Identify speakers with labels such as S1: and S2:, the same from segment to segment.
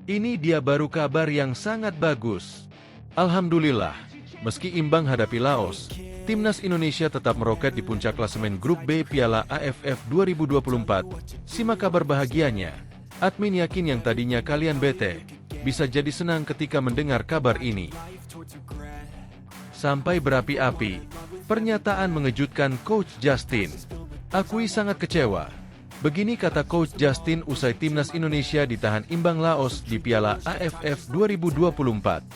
S1: Ini dia baru kabar yang sangat bagus. Alhamdulillah, meski imbang hadapi Laos, Timnas Indonesia tetap meroket di puncak klasemen Grup B Piala AFF 2024. Simak kabar bahagianya. Admin yakin yang tadinya kalian bete, bisa jadi senang ketika mendengar kabar ini. Sampai berapi-api, pernyataan mengejutkan Coach Justin. Akui sangat kecewa. Begini kata Coach Justin usai Timnas Indonesia ditahan imbang Laos di Piala AFF 2024.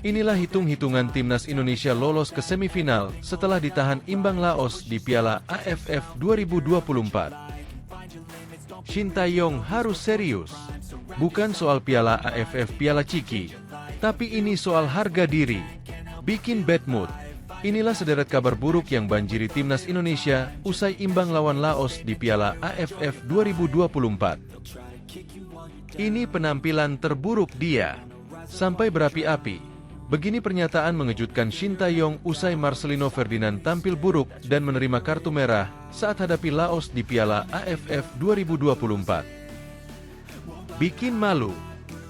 S1: Inilah hitung-hitungan Timnas Indonesia lolos ke semifinal setelah ditahan imbang Laos di Piala AFF 2024. Shin Tae-yong harus serius. Bukan soal Piala AFF Piala Ciki, tapi ini soal harga diri. Bikin bad mood. Inilah sederet kabar buruk yang banjiri Timnas Indonesia usai imbang lawan Laos di Piala AFF 2024. Ini penampilan terburuk dia. Sampai berapi-api. Begini pernyataan mengejutkan Shin Tae-yong usai Marcelino Ferdinand tampil buruk dan menerima kartu merah saat hadapi Laos di Piala AFF 2024. Bikin malu.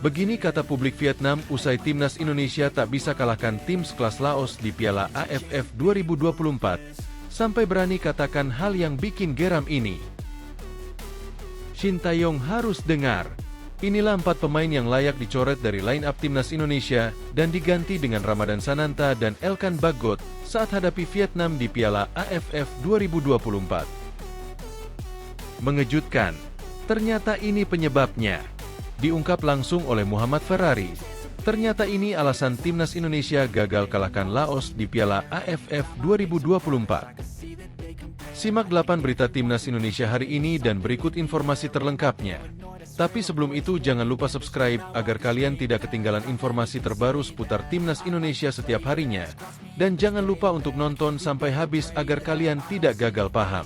S1: Begini kata publik Vietnam usai Timnas Indonesia tak bisa kalahkan tim sekelas Laos di Piala AFF 2024, sampai berani katakan hal yang bikin geram ini. Shin Tae-yong harus dengar. Inilah 4 pemain yang layak dicoret dari line-up Timnas Indonesia dan diganti dengan Ramadan Sananta dan Elkan Bagot saat hadapi Vietnam di Piala AFF 2024. Mengejutkan. Ternyata ini penyebabnya. Diungkap langsung oleh Muhammad Ferrari. Ternyata ini alasan Timnas Indonesia gagal kalahkan Laos di Piala AFF 2024. Simak 8 berita Timnas Indonesia hari ini dan berikut informasi terlengkapnya. Tapi sebelum itu jangan lupa subscribe agar kalian tidak ketinggalan informasi terbaru seputar Timnas Indonesia setiap harinya. Dan jangan lupa untuk nonton sampai habis agar kalian tidak gagal paham.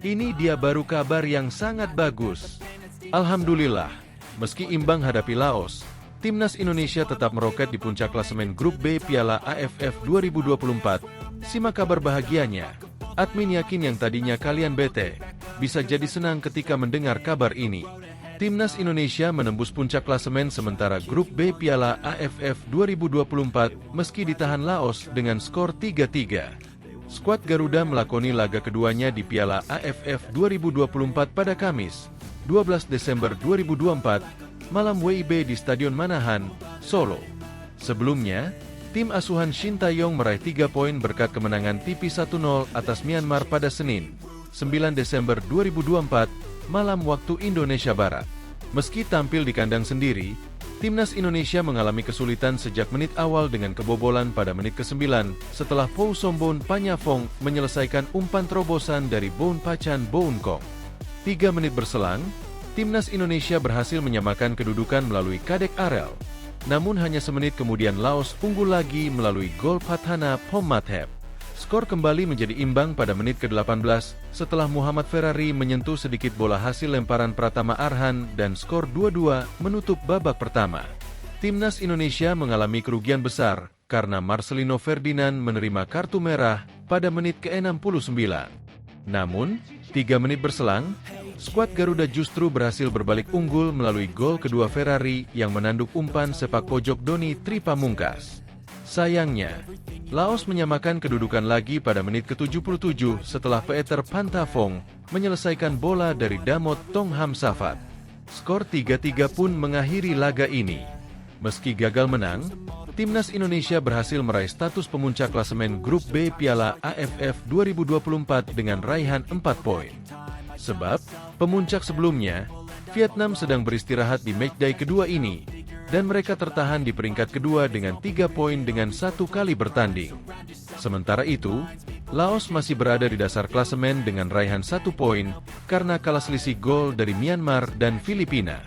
S1: Ini dia baru kabar yang sangat bagus. Alhamdulillah, meski imbang hadapi Laos, Timnas Indonesia tetap meroket di puncak klasemen Grup B Piala AFF 2024. Simak kabar bahagianya. Admin yakin yang tadinya kalian bete, bisa jadi senang ketika mendengar kabar ini. Timnas Indonesia menembus puncak klasemen sementara Grup B Piala AFF 2024 meski ditahan Laos dengan skor 3-3. Skuad Garuda melakoni laga keduanya di Piala AFF 2024 pada Kamis, 12 Desember 2024, malam WIB di Stadion Manahan, Solo. Sebelumnya, tim asuhan Shin Tae-yong meraih 3 poin berkat kemenangan tipis 1-0 atas Myanmar pada Senin, 9 Desember 2024, malam waktu Indonesia Barat. Meski tampil di kandang sendiri, Timnas Indonesia mengalami kesulitan sejak menit awal dengan kebobolan pada menit ke-9 setelah Pou Sombon Panyafong menyelesaikan umpan terobosan dari Boun Pachan Bounkong. 3 menit berselang, Timnas Indonesia berhasil menyamakan kedudukan melalui Kadek Arel. Namun hanya semenit kemudian Laos unggul lagi melalui gol Pathana Phomathep. Skor kembali menjadi imbang pada menit ke-18 setelah Muhammad Ferrari menyentuh sedikit bola hasil lemparan Pratama Arhan dan skor 2-2 menutup babak pertama. Timnas Indonesia mengalami kerugian besar karena Marcelino Ferdinand menerima kartu merah pada menit ke-69. Namun, 3 menit berselang, skuad Garuda justru berhasil berbalik unggul melalui gol kedua Ferrari yang menanduk umpan sepak pojok Doni Tripamungkas. Sayangnya, Laos menyamakan kedudukan lagi pada menit ke-77 setelah Peter Pantafong menyelesaikan bola dari Damot Tongham Safat. Skor 3-3 pun mengakhiri laga ini. Meski gagal menang, Timnas Indonesia berhasil meraih status pemuncak klasemen Grup B Piala AFF 2024 dengan raihan 4 poin. Sebab, pemuncak sebelumnya, Vietnam sedang beristirahat di matchday kedua ini, dan mereka tertahan di peringkat kedua dengan 3 poin dengan 1 kali bertanding. Sementara itu, Laos masih berada di dasar klasemen dengan raihan 1 poin karena kalah selisih gol dari Myanmar dan Filipina.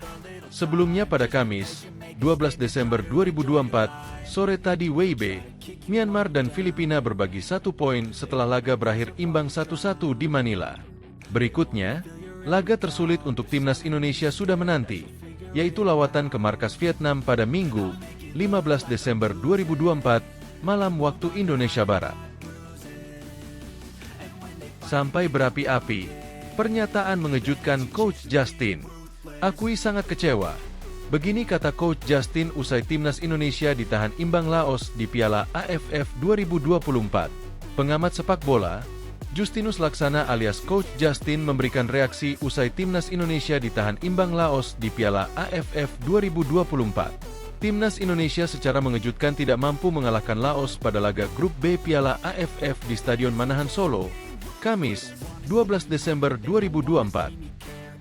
S1: Sebelumnya pada Kamis, 12 Desember 2024, sore tadi WIB, Myanmar dan Filipina berbagi 1 poin setelah laga berakhir imbang 1-1 di Manila. Berikutnya, laga tersulit untuk Timnas Indonesia sudah menanti, yaitu lawatan ke markas Vietnam pada Minggu, 15 Desember 2024, malam waktu Indonesia Barat. Sampai berapi-api, pernyataan mengejutkan Coach Justin. Akui sangat kecewa. Begini kata Coach Justin usai timnas Indonesia ditahan imbang Laos di Piala AFF 2024. Pengamat sepak bola, Justinus Laksana alias Coach Justin memberikan reaksi usai timnas Indonesia ditahan imbang Laos di Piala AFF 2024. Timnas Indonesia secara mengejutkan tidak mampu mengalahkan Laos pada laga grup B Piala AFF di Stadion Manahan Solo, Kamis, 12 Desember 2024.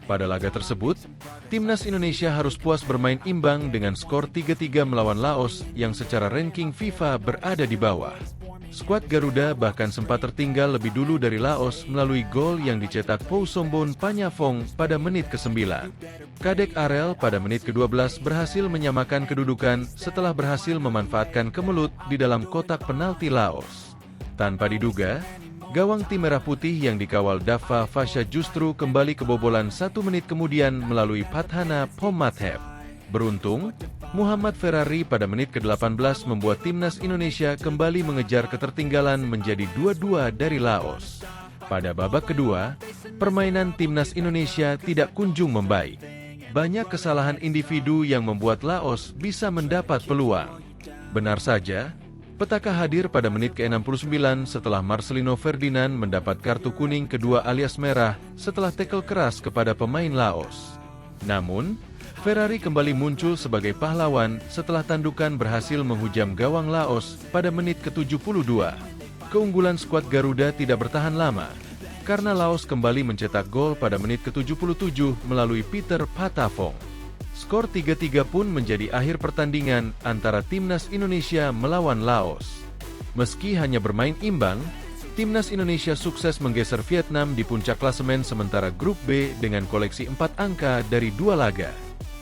S1: Pada laga tersebut, timnas Indonesia harus puas bermain imbang dengan skor 3-3 melawan Laos yang secara ranking FIFA berada di bawah. Skuad Garuda bahkan sempat tertinggal lebih dulu dari Laos melalui gol yang dicetak Pousombon Panyafong pada menit ke-9. Kadek Arel pada menit ke-12 berhasil menyamakan kedudukan setelah berhasil memanfaatkan kemelut di dalam kotak penalti Laos. Tanpa diduga, gawang tim merah putih yang dikawal Dava Fasha justru kembali kebobolan 1 menit kemudian melalui Pathana Pomathep. Beruntung, Muhammad Ferrari pada menit ke-18 membuat timnas Indonesia kembali mengejar ketertinggalan menjadi 2-2 dari Laos. Pada babak kedua, permainan timnas Indonesia tidak kunjung membaik. Banyak kesalahan individu yang membuat Laos bisa mendapat peluang. Benar saja, petaka hadir pada menit ke-69 setelah Marcelino Ferdinand mendapat kartu kuning kedua alias merah setelah tackle keras kepada pemain Laos. Namun, Ferrari kembali muncul sebagai pahlawan setelah tandukan berhasil menghujam gawang Laos pada menit ke-72. Keunggulan skuad Garuda tidak bertahan lama, karena Laos kembali mencetak gol pada menit ke-77 melalui Peter Patafong. Skor 3-3 pun menjadi akhir pertandingan antara timnas Indonesia melawan Laos. Meski hanya bermain imbang, timnas Indonesia sukses menggeser Vietnam di puncak klasemen sementara grup B dengan koleksi 4 angka dari 2 laga.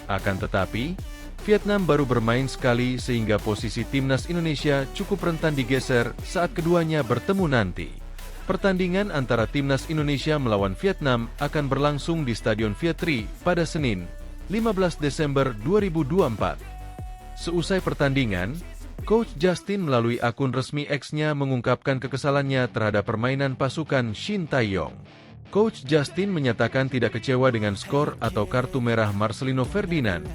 S1: Akan tetapi, Vietnam baru bermain sekali sehingga posisi timnas Indonesia cukup rentan digeser saat keduanya bertemu nanti. Pertandingan antara timnas Indonesia melawan Vietnam akan berlangsung di Stadion Vietri pada Senin, 15 Desember 2024. Seusai pertandingan, Coach Justin melalui akun resmi X-nya mengungkapkan kekesalannya terhadap permainan pasukan Shin Tae-yong. Coach Justin menyatakan tidak kecewa dengan skor atau kartu merah Marcelino Ferdinand,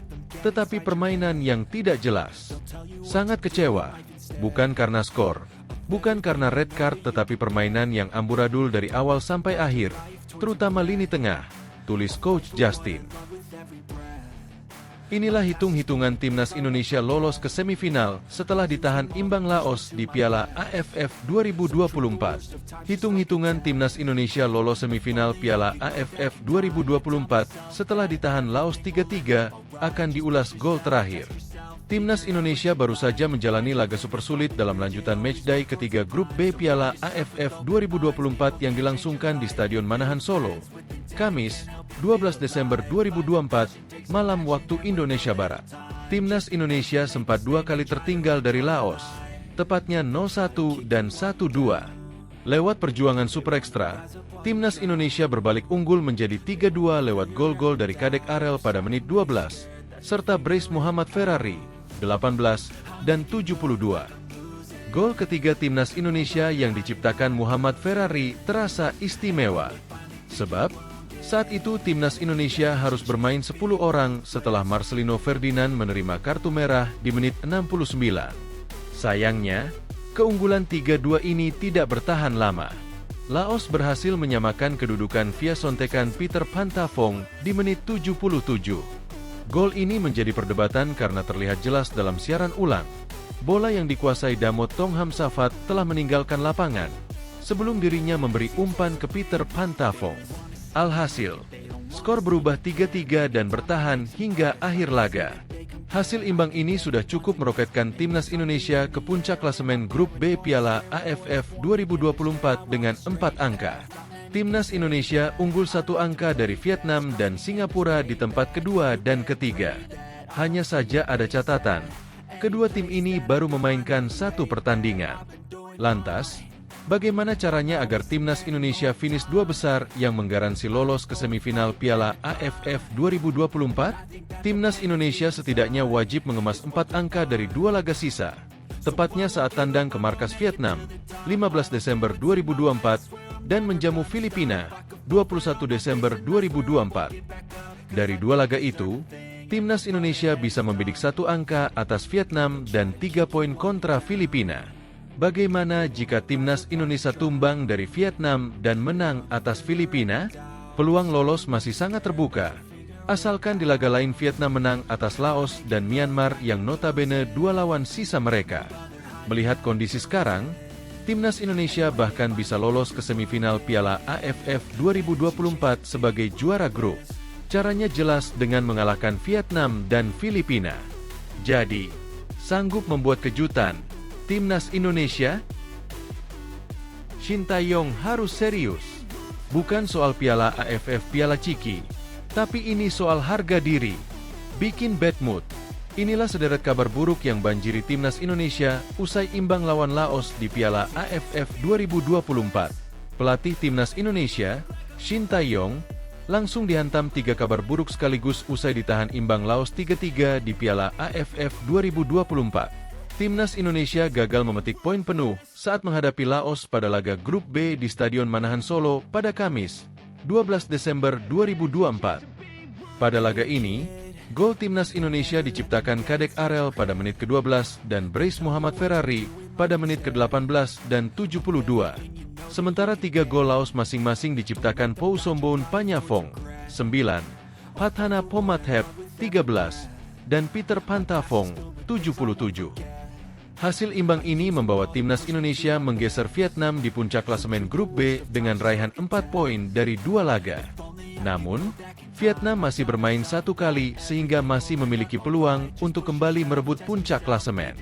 S1: tetapi permainan yang tidak jelas. Sangat kecewa, bukan karena skor, bukan karena red card tetapi permainan yang amburadul dari awal sampai akhir, terutama lini tengah, tulis Coach Justin. Inilah hitung-hitungan timnas Indonesia lolos ke semifinal setelah ditahan imbang Laos di Piala AFF 2024. Hitung-hitungan timnas Indonesia lolos semifinal Piala AFF 2024 setelah ditahan Laos 3-3 akan diulas gol terakhir. Timnas Indonesia baru saja menjalani laga super sulit dalam lanjutan matchday ketiga grup B Piala AFF 2024 yang dilangsungkan di Stadion Manahan Solo, Kamis, 12 Desember 2024, malam waktu Indonesia Barat. Timnas Indonesia sempat 2 kali tertinggal dari Laos, tepatnya 0-1 dan 1-2. Lewat perjuangan super ekstra, Timnas Indonesia berbalik unggul menjadi 3-2 lewat gol-gol dari Kadek Arel pada menit 12, serta brace Muhammad Ferrari, 18, dan 72. Gol ketiga Timnas Indonesia yang diciptakan Muhammad Ferrari terasa istimewa. Sebab, saat itu Timnas Indonesia harus bermain 10 orang setelah Marcelino Ferdinand menerima kartu merah di menit 69. Sayangnya, keunggulan 3-2 ini tidak bertahan lama. Laos berhasil menyamakan kedudukan via sontekan Peter Pantafong di menit 77. Gol ini menjadi perdebatan karena terlihat jelas dalam siaran ulang. Bola yang dikuasai Damot Tongham Safat telah meninggalkan lapangan, sebelum dirinya memberi umpan ke Peter Pantafong. Alhasil, skor berubah 3-3 dan bertahan hingga akhir laga. Hasil imbang ini sudah cukup meroketkan Timnas Indonesia ke puncak klasemen grup B Piala AFF 2024 dengan 4 angka. Timnas Indonesia unggul 1 angka dari Vietnam dan Singapura di tempat kedua dan ketiga. Hanya saja ada catatan, kedua tim ini baru memainkan 1 pertandingan. Lantas, bagaimana caranya agar Timnas Indonesia finish 2 besar yang menggaransi lolos ke semifinal Piala AFF 2024? Timnas Indonesia setidaknya wajib mengemas 4 angka dari 2 laga sisa. tepatnya saat tandang ke markas Vietnam, 15 Desember 2024, dan menjamu Filipina, 21 Desember 2024. Dari dua laga itu, Timnas Indonesia bisa membidik 1 angka atas Vietnam dan 3 poin kontra Filipina. Bagaimana jika Timnas Indonesia tumbang dari Vietnam dan menang atas Filipina? Peluang lolos masih sangat terbuka. Asalkan di laga lain Vietnam menang atas Laos dan Myanmar yang notabene 2 lawan sisa mereka. Melihat kondisi sekarang, Timnas Indonesia bahkan bisa lolos ke semifinal Piala AFF 2024 sebagai juara grup. Caranya jelas dengan mengalahkan Vietnam dan Filipina. Jadi, sanggup membuat kejutan Timnas Indonesia? Shin Tae-yong harus serius. Bukan soal Piala AFF Piala Ciki. Tapi ini soal harga diri. Bikin bad mood. Inilah sederet kabar buruk yang banjiri Timnas Indonesia usai imbang lawan Laos di Piala AFF 2024. Pelatih Timnas Indonesia, Shin Tae-yong, langsung dihantam 3 kabar buruk sekaligus usai ditahan imbang Laos 3-3 di Piala AFF 2024. Timnas Indonesia gagal memetik poin penuh saat menghadapi Laos pada laga Grup B di Stadion Manahan Solo pada Kamis, 12 Desember 2024. Pada laga ini, gol Timnas Indonesia diciptakan Kadek Arel pada menit ke-12 dan Brace Muhammad Ferrari pada menit ke-18 dan 72. Sementara 3 gol Laos masing-masing diciptakan Pou Somboon Panyafong, 9, Phathana Phomathep, 13, dan Peter Pantafong, 77. Hasil imbang ini membawa Timnas Indonesia menggeser Vietnam di puncak klasemen Grup B dengan raihan 4 poin dari 2 laga. Namun, Vietnam masih bermain 1 kali sehingga masih memiliki peluang untuk kembali merebut puncak klasemen.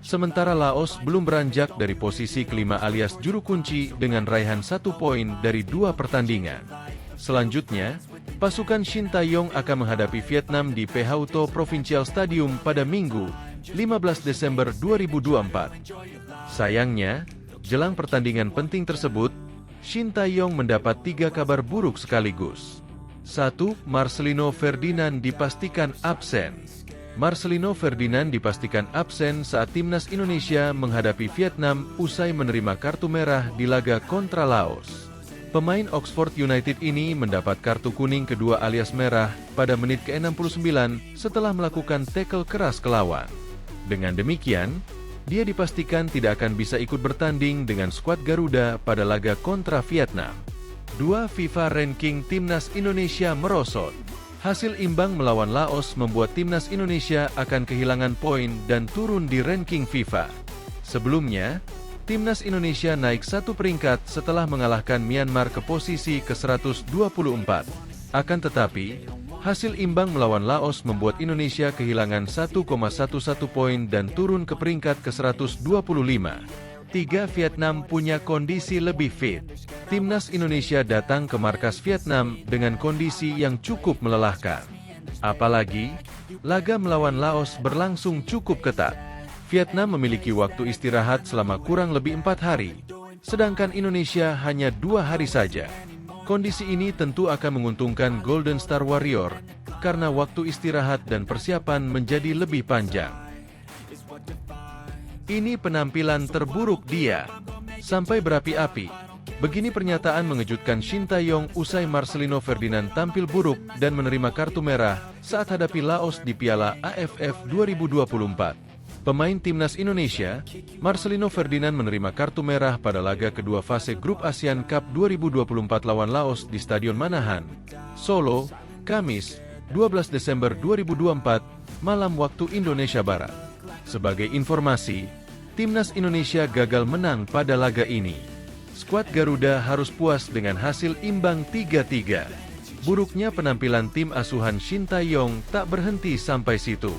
S1: Sementara Laos belum beranjak dari posisi kelima alias juru kunci dengan raihan 1 poin dari 2 pertandingan. Selanjutnya, pasukan Shin Tae-yong akan menghadapi Vietnam di Ph Hau Provincial Stadium pada Minggu, 15 Desember 2024. Sayangnya, jelang pertandingan penting tersebut, Shin Tae-yong mendapat 3 kabar buruk sekaligus. 1. Marcelino Ferdinand dipastikan absen. Marcelino Ferdinand dipastikan absen saat Timnas Indonesia menghadapi Vietnam usai menerima kartu merah di laga kontra Laos. Pemain Oxford United ini mendapat kartu kuning kedua alias merah pada menit ke-69 setelah melakukan tackle keras ke lawan. Dengan demikian, dia dipastikan tidak akan bisa ikut bertanding dengan skuad Garuda pada laga kontra Vietnam. 2. FIFA Ranking Timnas Indonesia merosot. Hasil imbang melawan Laos membuat Timnas Indonesia akan kehilangan poin dan turun di ranking FIFA. Sebelumnya, Timnas Indonesia naik 1 peringkat setelah mengalahkan Myanmar ke posisi ke-124. Akan tetapi, hasil imbang melawan Laos membuat Indonesia kehilangan 1,11 poin dan turun ke peringkat ke-125. 3. Vietnam punya kondisi lebih fit. Timnas Indonesia datang ke markas Vietnam dengan kondisi yang cukup melelahkan. Apalagi, laga melawan Laos berlangsung cukup ketat. Vietnam memiliki waktu istirahat selama kurang lebih 4 hari, sedangkan Indonesia hanya 2 hari saja. Kondisi ini tentu akan menguntungkan Golden Star Warrior, karena waktu istirahat dan persiapan menjadi lebih panjang. Ini penampilan terburuk dia. Sampai berapi-api. Begini pernyataan mengejutkan Shin Tae-yong usai Marcelino Ferdinand tampil buruk dan menerima kartu merah saat hadapi Laos di Piala AFF 2024. Pemain Timnas Indonesia, Marcelino Ferdinand menerima kartu merah pada laga kedua fase Grup Asian Cup 2024 lawan Laos di Stadion Manahan, Solo, Kamis, 12 Desember 2024, malam waktu Indonesia Barat. Sebagai informasi, Timnas Indonesia gagal menang pada laga ini. Skuad Garuda harus puas dengan hasil imbang 3-3. Buruknya penampilan tim asuhan Shin Tae-yong tak berhenti sampai situ.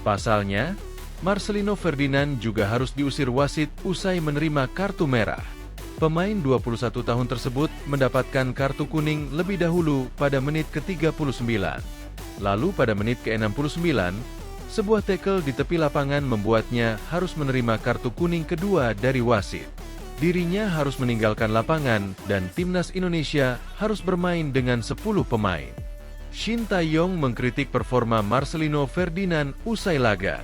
S1: Pasalnya, Marcelino Ferdinand juga harus diusir wasit usai menerima kartu merah. Pemain 21 tahun tersebut mendapatkan kartu kuning lebih dahulu pada menit ke-39. Lalu pada menit ke-69, sebuah tackle di tepi lapangan membuatnya harus menerima kartu kuning kedua dari wasit. Dirinya harus meninggalkan lapangan dan Timnas Indonesia harus bermain dengan 10 pemain. Shin Tae-yong mengkritik performa Marcelino Ferdinand usai laga.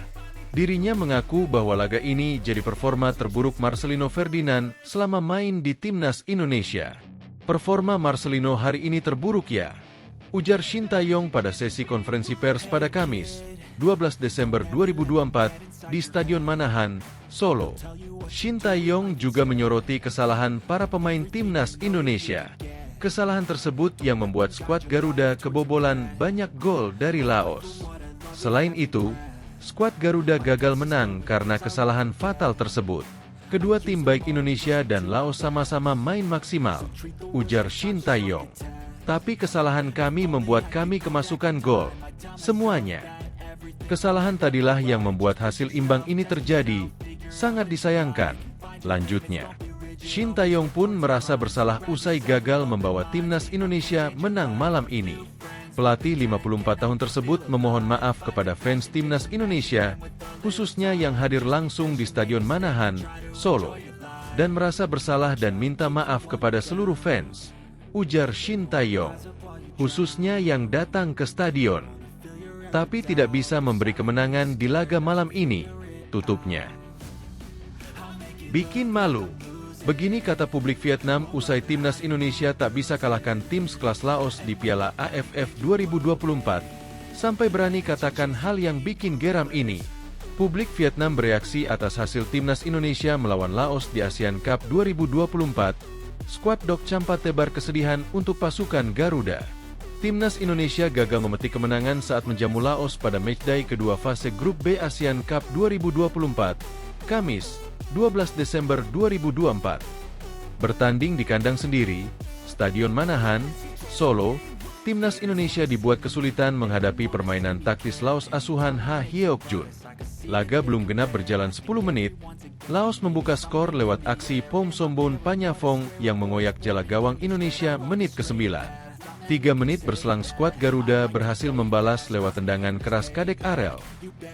S1: Dirinya mengaku bahwa laga ini jadi performa terburuk Marcelino Ferdinand selama main di timnas Indonesia. "Performa Marcelino hari ini terburuk ya," ujar Shin Tae-yong pada sesi konferensi pers pada Kamis, 12 Desember 2024 di Stadion Manahan, Solo. Shin Tae-yong juga menyoroti kesalahan para pemain timnas Indonesia. Kesalahan tersebut yang membuat skuad Garuda kebobolan banyak gol dari Laos. Selain itu, skuad Garuda gagal menang karena kesalahan fatal tersebut. "Kedua tim baik Indonesia dan Laos sama-sama main maksimal," ujar Shin Tae-yong. "Tapi kesalahan kami membuat kami kemasukan gol. Semuanya. Kesalahan tadilah yang membuat hasil imbang ini terjadi. Sangat disayangkan," lanjutnya. Shin Tae-yong pun merasa bersalah usai gagal membawa timnas Indonesia menang malam ini. Pelatih 54 tahun tersebut memohon maaf kepada fans timnas Indonesia, khususnya yang hadir langsung di Stadion Manahan, Solo, dan merasa bersalah dan minta maaf kepada seluruh fans, ujar Shin Tae-yong, khususnya yang datang ke stadion. "Tapi tidak bisa memberi kemenangan di laga malam ini," tutupnya. "Bikin malu." Begini kata publik Vietnam usai timnas Indonesia tak bisa kalahkan tim sekelas Laos di Piala AFF 2024, sampai berani katakan hal yang bikin geram ini. Publik Vietnam bereaksi atas hasil timnas Indonesia melawan Laos di ASEAN Cup 2024. Skuad Dok Campa tebar kesedihan untuk pasukan Garuda. Timnas Indonesia gagal memetik kemenangan saat menjamu Laos pada matchday kedua fase Grup B ASEAN Cup 2024, Kamis, 12 Desember 2024. Bertanding di kandang sendiri, Stadion Manahan, Solo, timnas Indonesia dibuat kesulitan menghadapi permainan taktis Laos asuhan Ha Hyok Jun. Laga belum genap berjalan 10 menit, Laos membuka skor lewat aksi Pom Sombon Panyafong yang mengoyak jala gawang Indonesia menit ke-9. 3 menit berselang skuad Garuda berhasil membalas lewat tendangan keras Kadek Arel.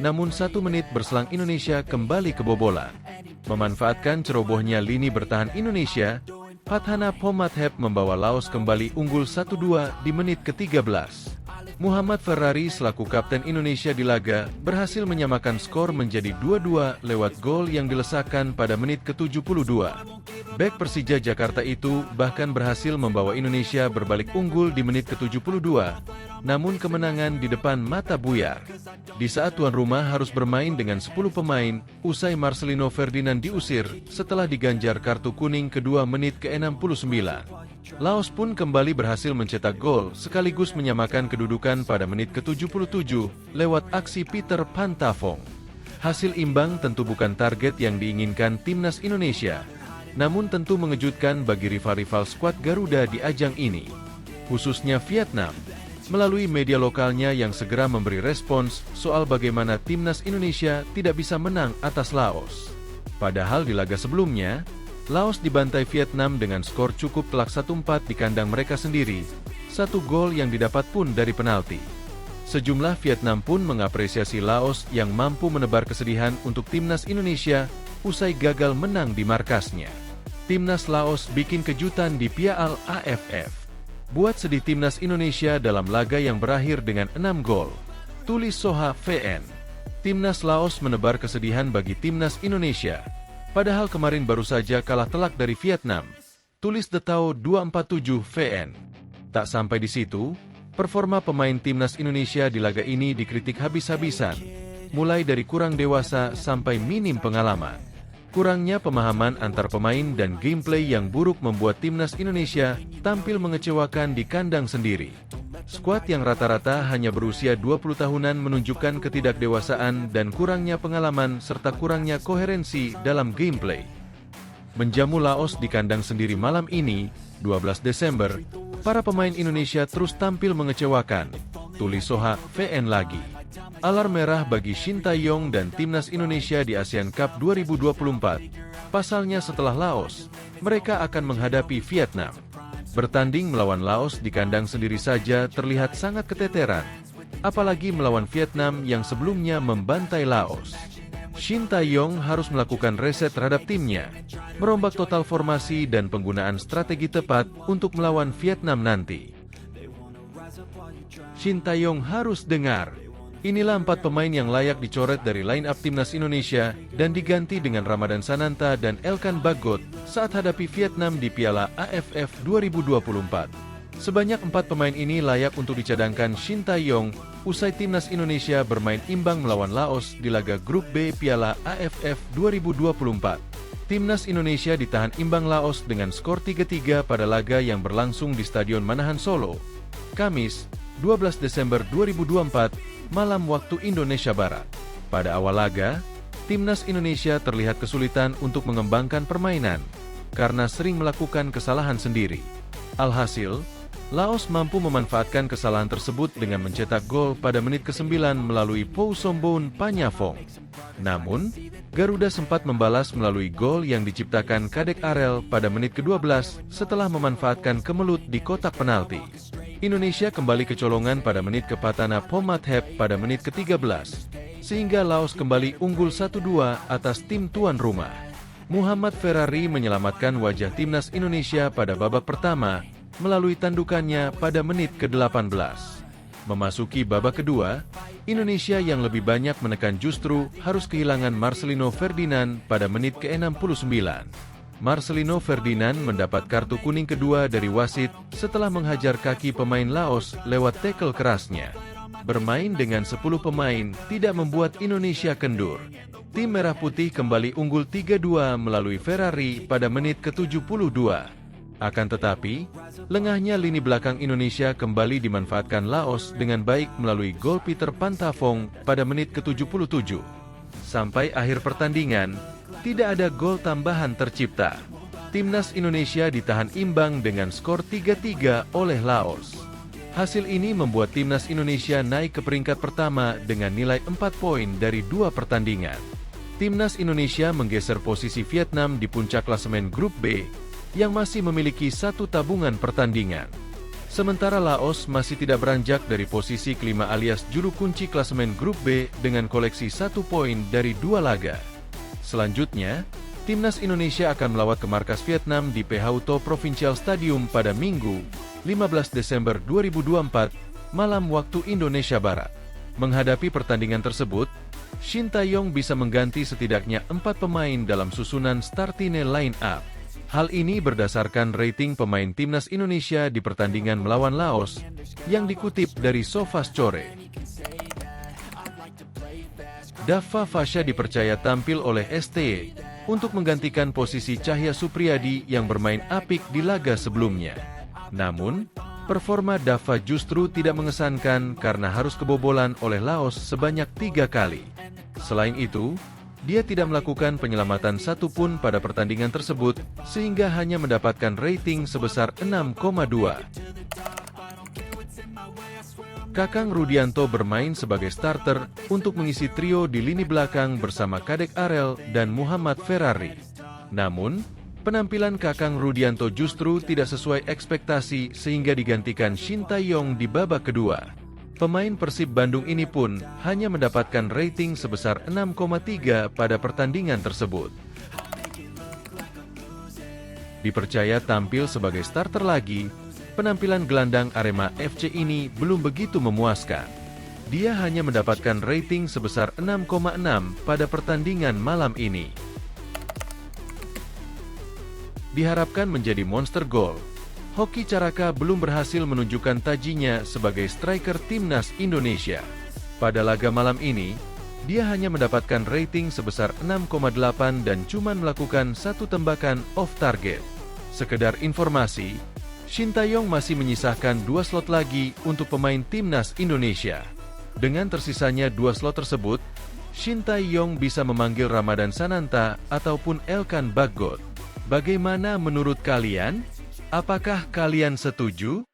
S1: Namun 1 menit berselang Indonesia kembali kebobolan. Memanfaatkan cerobohnya lini bertahan Indonesia, Phathana Phomathep membawa Laos kembali unggul 1-2 di menit ke-13. Muhammad Ferrari selaku kapten Indonesia di laga berhasil menyamakan skor menjadi 2-2 lewat gol yang dilesakan pada menit ke-72. Bek Persija Jakarta itu bahkan berhasil membawa Indonesia berbalik unggul di menit ke-72, namun kemenangan di depan mata buyar. Di saat tuan rumah harus bermain dengan 10 pemain, usai Marcelino Ferdinand diusir setelah diganjar kartu kuning kedua menit ke-69. Laos pun kembali berhasil mencetak gol sekaligus menyamakan kedudukan pada menit ke-77 lewat aksi Peter Pantafong. Hasil imbang tentu bukan target yang diinginkan timnas Indonesia, namun tentu mengejutkan bagi rival-rival skuad Garuda di ajang ini, khususnya Vietnam, melalui media lokalnya yang segera memberi respons soal bagaimana timnas Indonesia tidak bisa menang atas Laos. Padahal di laga sebelumnya, Laos dibantai Vietnam dengan skor cukup telak 1-4 di kandang mereka sendiri, 1 gol yang didapat pun dari penalti. Sejumlah Vietnam pun mengapresiasi Laos yang mampu menebar kesedihan untuk timnas Indonesia usai gagal menang di markasnya. Timnas Laos bikin kejutan di Piala AFF. Buat sedih timnas Indonesia dalam laga yang berakhir dengan 6 gol, tulis Soha VN. Timnas Laos menebar kesedihan bagi timnas Indonesia. Padahal kemarin baru saja kalah telak dari Vietnam, tulis The Tao 247 VN. Tak sampai di situ, performa pemain timnas Indonesia di laga ini dikritik habis-habisan, mulai dari kurang dewasa sampai minim pengalaman. Kurangnya pemahaman antar pemain dan gameplay yang buruk membuat timnas Indonesia tampil mengecewakan di kandang sendiri. Skuad yang rata-rata hanya berusia 20 tahunan menunjukkan ketidakdewasaan dan kurangnya pengalaman serta kurangnya koherensi dalam gameplay. Menjamu Laos di kandang sendiri malam ini, 12 Desember, para pemain Indonesia terus tampil mengecewakan, tulis Soha VN lagi. Alarm merah bagi Shin Tae-yong dan timnas Indonesia di ASEAN Cup 2024. Pasalnya setelah Laos, mereka akan menghadapi Vietnam. Bertanding melawan Laos di kandang sendiri saja terlihat sangat keteteran, apalagi melawan Vietnam yang sebelumnya membantai Laos. Shin Tae-yong harus melakukan reset terhadap timnya, merombak total formasi dan penggunaan strategi tepat untuk melawan Vietnam nanti. Shin Tae-yong harus dengar. Inilah 4 pemain yang layak dicoret dari line-up Timnas Indonesia dan diganti dengan Ramadan Sananta dan Elkan Bagot saat hadapi Vietnam di Piala AFF 2024. Sebanyak 4 pemain ini layak untuk dicadangkan Shin Tae-yong usai Timnas Indonesia bermain imbang melawan Laos di laga Grup B Piala AFF 2024. Timnas Indonesia ditahan imbang Laos dengan skor 3-3 pada laga yang berlangsung di Stadion Manahan Solo, Kamis, 12 Desember 2024, malam waktu Indonesia Barat. Pada awal laga, Timnas Indonesia terlihat kesulitan untuk mengembangkan permainan karena sering melakukan kesalahan sendiri. Alhasil, Laos mampu memanfaatkan kesalahan tersebut dengan mencetak gol pada menit ke-9 melalui Pou Sombon Panyafong. Namun, Garuda sempat membalas melalui gol yang diciptakan Kadek Arel pada menit ke-12 setelah memanfaatkan kemelut di kotak penalti. Indonesia kembali kecolongan pada menit Kepatana Pomathep pada menit ke-13, sehingga Laos kembali unggul 1-2 atas tim tuan rumah. Muhammad Ferrari menyelamatkan wajah Timnas Indonesia pada babak pertama melalui tandukannya pada menit ke-18. Memasuki babak kedua, Indonesia yang lebih banyak menekan justru harus kehilangan Marcelino Ferdinand pada menit ke-69. Marcelino Ferdinand mendapat kartu kuning kedua dari wasit setelah menghajar kaki pemain Laos lewat tackle kerasnya. Bermain dengan 10 pemain tidak membuat Indonesia kendur. Tim Merah Putih kembali unggul 3-2 melalui Ferrari pada menit ke-72. Akan tetapi, lengahnya lini belakang Indonesia kembali dimanfaatkan Laos dengan baik melalui gol Peter Pantafong pada menit ke-77. Sampai akhir pertandingan, tidak ada gol tambahan tercipta. Timnas Indonesia ditahan imbang dengan skor 3-3 oleh Laos. Hasil ini membuat Timnas Indonesia naik ke peringkat pertama dengan nilai 4 poin dari 2 pertandingan. Timnas Indonesia menggeser posisi Vietnam di puncak klasemen Grup B yang masih memiliki 1 tabungan pertandingan. Sementara Laos masih tidak beranjak dari posisi kelima alias juru kunci klasemen Grup B dengan koleksi 1 poin dari 2 laga. Selanjutnya, Timnas Indonesia akan melawat ke markas Vietnam di Phauto Provincial Stadium pada Minggu, 15 Desember 2024, malam waktu Indonesia Barat. Menghadapi pertandingan tersebut, Shin Tae-yong bisa mengganti setidaknya 4 pemain dalam susunan startine line-up. Hal ini berdasarkan rating pemain Timnas Indonesia di pertandingan melawan Laos yang dikutip dari SofaScore. Dava Fasha dipercaya tampil oleh STY untuk menggantikan posisi Cahya Supriyadi yang bermain apik di laga sebelumnya. Namun, performa Dava justru tidak mengesankan karena harus kebobolan oleh Laos sebanyak 3 kali. Selain itu, dia tidak melakukan penyelamatan satupun pada pertandingan tersebut, sehingga hanya mendapatkan rating sebesar 6,2. Kakang Rudianto bermain sebagai starter untuk mengisi trio di lini belakang bersama Kadek Arel dan Muhammad Ferrari. Namun, penampilan Kakang Rudianto justru tidak sesuai ekspektasi sehingga digantikan Shin Tae-yong di babak kedua. Pemain Persib Bandung ini pun hanya mendapatkan rating sebesar 6,3 pada pertandingan tersebut. Dipercaya tampil sebagai starter lagi, penampilan gelandang Arema FC ini belum begitu memuaskan. Dia hanya mendapatkan rating sebesar 6,6 pada pertandingan malam ini. Diharapkan menjadi monster gol, Hoki Caraka belum berhasil menunjukkan tajinya sebagai striker Timnas Indonesia. Pada laga malam ini, dia hanya mendapatkan rating sebesar 6,8 dan cuma melakukan 1 tembakan off target. Sekedar informasi, Shin Tae-yong masih menyisahkan 2 slot lagi untuk pemain Timnas Indonesia. Dengan tersisanya 2 slot tersebut, Shin Tae-yong bisa memanggil Ramadan Sananta ataupun Elkan Bagot. Bagaimana menurut kalian? Apakah kalian setuju?